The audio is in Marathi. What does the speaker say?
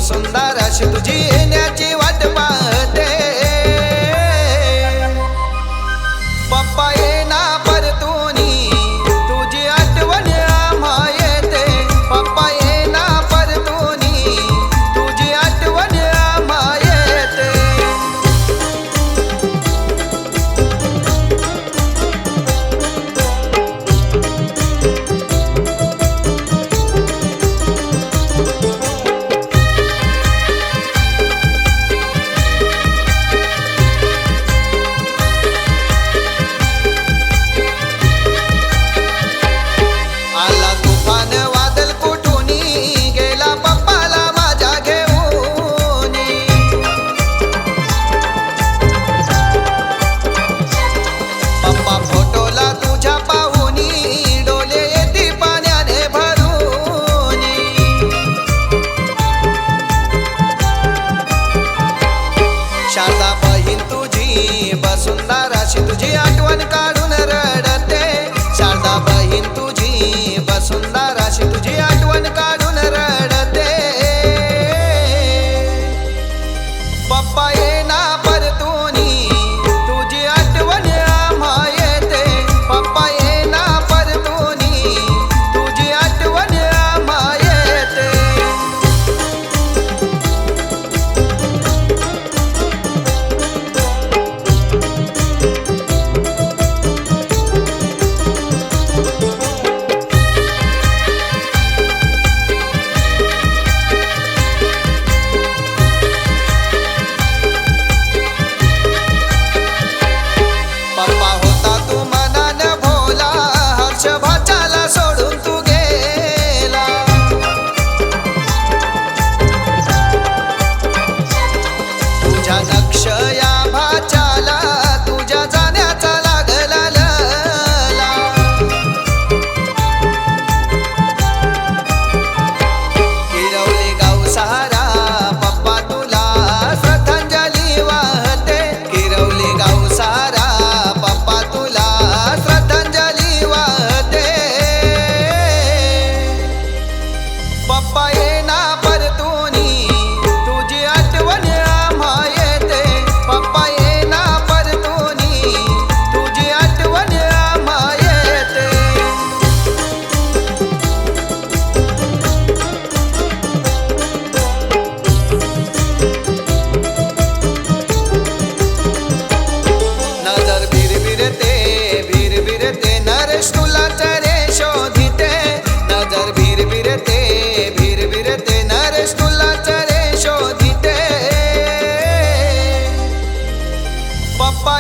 वसुंधरा अशी तुझी येण्याची वाट पाहते. पप्पा येना परतूनी तुझी आठवण आम्हा येते. पप्पा येना परतूनी तुझी आठवण आम्हा येते. आला तुफान वादळ कुठूनी गेला पप्पाला माझ्या घेऊनी. पप्पा फोटोला तुझ्या पाहुनी डोले येती पाण्याने भरूनी. शारदा बहीण तुझी वसुंधरा अशी तुझी आठवण काढून रडते. शारदा बहीण तुझी वसुंधरा अशी तुझी आठवण काढून रडते. पप्पा येना परतूनी तुझी आठवण आम्हा येते. पप्पा येना परतूनी तुझी आठवण आम्हा येते. पप्पा होता तू मनान भोला हर्ष भाच्याला सोडून तू गेला. तुझ्या नक्ष या भाच्याला तुझ्या जाण्याचा लागला लला. किरवले गाव सहारा पप्पा तुला श्रद्धांजली वाहते. किरवले गाव सहारा पप्पा तुला श्रद्धांजली वाहते. पप्पा येना परतूनी तुझी आठवण आम्हा येते. पप्पा येना परतूनी तुझी आठवण आम्हा येते. नजर भिरभिरते नरेश तुला चरे शोधिते. नजर भिरभिरते नरेश तुला चरे शोधिते. पप्पा